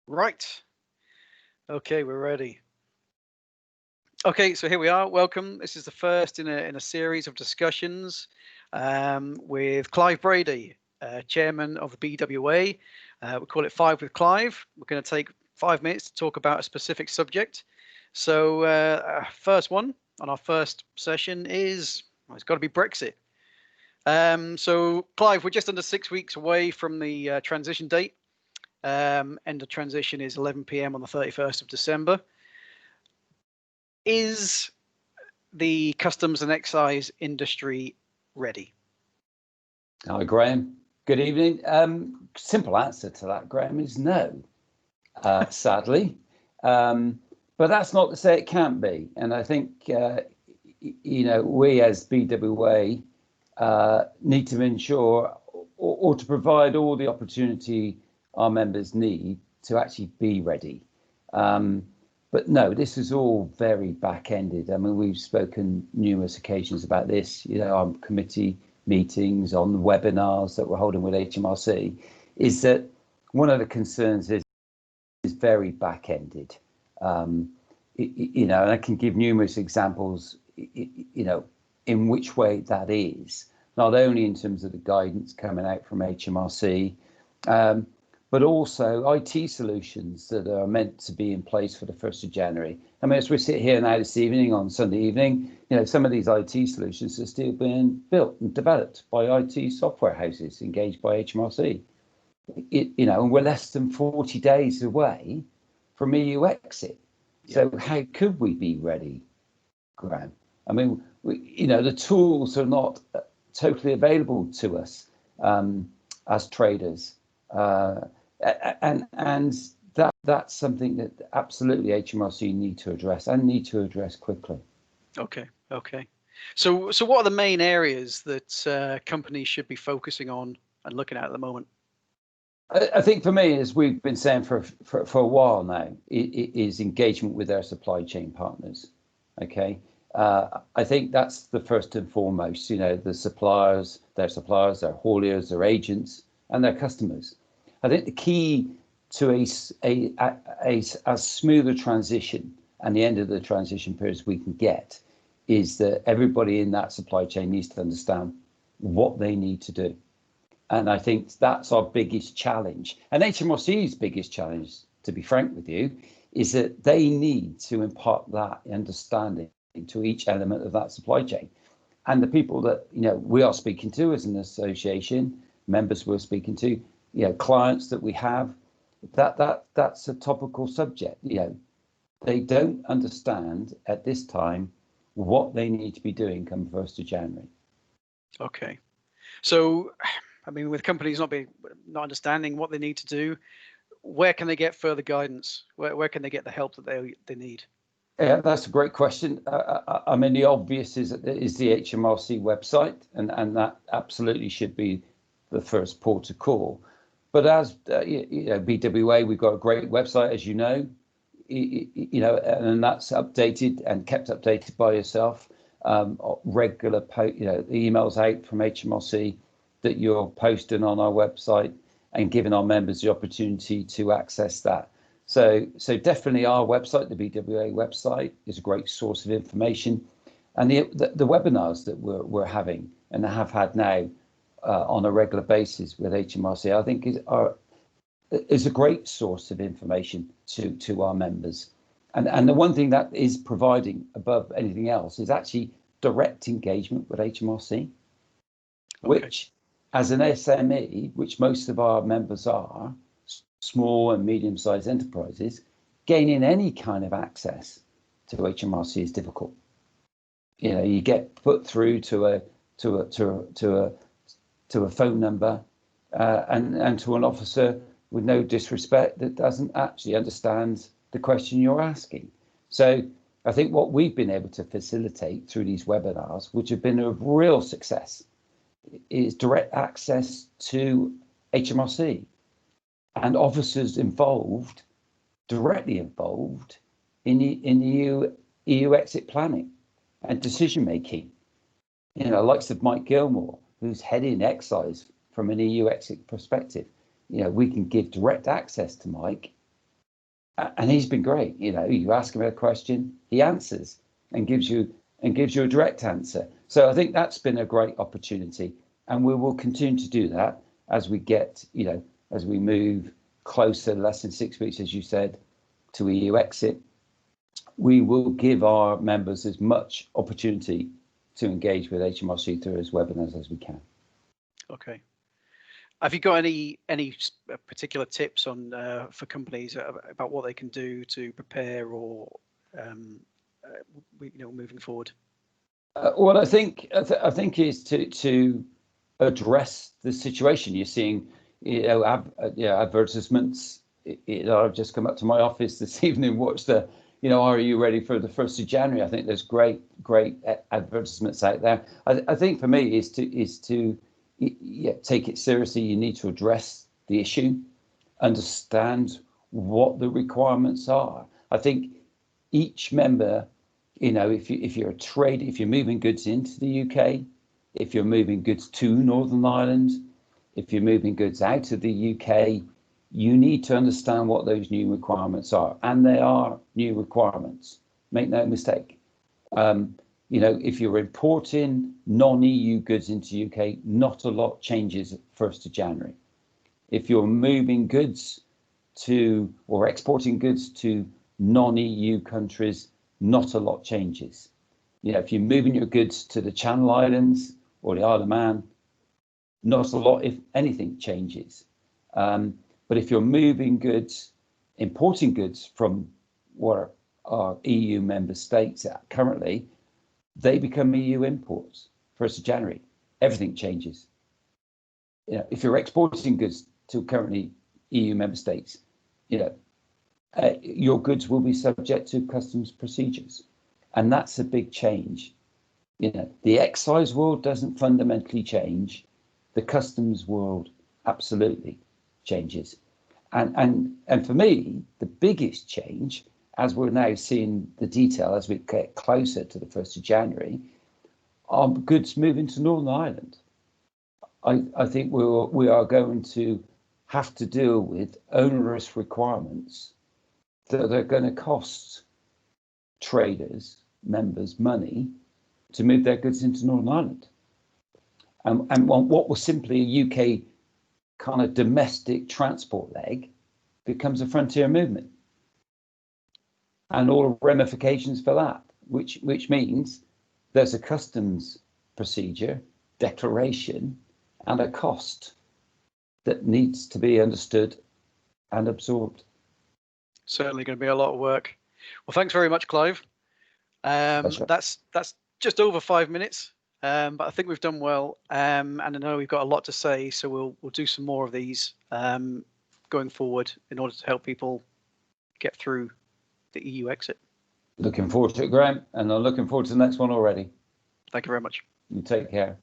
Right. Okay, we're ready. Okay, so here we are. Welcome. This is the first in a series of discussions with Clive Brady, Chairman of the BWA. We call it Five with Clive. We're going to take 5 minutes to talk about a specific subject. So, first one on our first session is it's got to be Brexit. So, Clive, we're just under 6 weeks away from the transition date. End of transition is 11 p.m. on the 31st of December. Is the customs and excise industry ready? Hi, Graham. Good evening. Simple answer to that, Graham, is no, sadly. But that's not to say it can't be. And I think, we as BWA need to ensure or to provide all the opportunity our members need to actually be ready. But no, this is all very back-ended. I mean, we've spoken numerous occasions about this, on committee meetings, on the webinars that we're holding with HMRC, is that one of the concerns is very back-ended. And I can give numerous examples, in which way that is, not only in terms of the guidance coming out from HMRC, but also IT solutions that are meant to be in place for the 1st of January. I mean, as we sit here now this evening, on Sunday evening, some of these IT solutions are still being built and developed by IT software houses engaged by HMRC. And we're less than 40 days away from EU exit. So how could we be ready, Graham? I mean, the tools are not totally available to us as traders. And that's something that absolutely HMRC need to address and need to address quickly. Okay. So what are the main areas that companies should be focusing on and looking at the moment? I think for me, as we've been saying for a while now, is engagement with their supply chain partners. Okay. I think that's the first and foremost, the suppliers, their hauliers, their agents, and their customers. I think the key to a smoother transition and the end of the transition period as we can get is that everybody in that supply chain needs to understand what they need to do. And I think that's our biggest challenge. And HMRC's biggest challenge, to be frank with you, is that they need to impart that understanding into each element of that supply chain. And the people that we are speaking to as an association, members we're speaking to, clients that we have, that's a topical subject. They don't understand at this time what they need to be doing come 1st of January. Okay. So, I mean, with companies not understanding what they need to do, where can they get further guidance? Where can they get the help that they need? Yeah, that's a great question. I mean, the obvious is the HMRC website, and that absolutely should be the first port of call. But as BWA, we've got a great website, as you know, and that's updated and kept updated by yourself. Regular emails out from HMRC that you're posting on our website and giving our members the opportunity to access that. So definitely our website, the BWA website, is a great source of information, and the webinars that we're having and have had now on a regular basis with HMRC, I think is a great source of information to our members. And the one thing that is providing above anything else is actually direct engagement with HMRC, which as an SME, which most of our members are, small and medium-sized enterprises, gaining any kind of access to HMRC is difficult. You get put through to a phone number and to an officer, with no disrespect, that doesn't actually understand the question you're asking. So I think what we've been able to facilitate through these webinars, which have been a real success, is direct access to HMRC and officers directly involved in the EU exit planning and decision making. Likes of Mike Gilmore, who's heading excise from an EU exit perspective. We can give direct access to Mike And he's been great. You ask him a question, he answers and gives you a direct answer. So I think that's been a great opportunity, and we will continue to do that as we get, as we move closer, less than 6 weeks, as you said, to EU exit. We will give our members as much opportunity to engage with HMRC through as webinars as we can. Okay. Have you got any particular tips on for companies about what they can do to prepare or moving forward? What I think is to address the situation. You're seeing, advertisements. I've just come up to my office this evening, watched the, are you ready for the 1st of January? I think there's great advertisements out there. I think for me is to take it seriously. You need to address the issue, understand what the requirements are. I think each member, if you're a trader, if you're moving goods into the UK, if you're moving goods to Northern Ireland, if you're moving goods out of the UK, you need to understand what those new requirements are. And they are new requirements. Make no mistake. If you're importing non-EU goods into UK, not a lot changes at 1st of January. If you're moving goods to or exporting goods to non-EU countries, not a lot changes. If you're moving your goods to the Channel Islands or the Isle of Man, not a lot, if anything, changes. But if you're moving goods, importing goods from what are EU member states currently, they become EU imports 1st of January. Everything changes. If you're exporting goods to currently EU member states, your goods will be subject to customs procedures. And that's a big change. The excise world doesn't fundamentally change. The customs world absolutely changes. And for me, the biggest change, as we're now seeing the detail as we get closer to the 1st of January, are goods moving to Northern Ireland. I think we are going to have to deal with onerous requirements that are going to cost traders, members, money to move their goods into Northern Ireland. And what was simply a UK kind of domestic transport leg becomes a frontier movement. And all the ramifications for that, which means there's a customs procedure, declaration, and a cost that needs to be understood and absorbed. Certainly going to be a lot of work. Well, thanks very much, Clive. That's just over 5 minutes, but I think we've done well. And I know we've got a lot to say, so we'll do some more of these going forward in order to help people get through the EU exit. Looking forward to it, Graham, and I'm looking forward to the next one already. Thank you very much. You take care.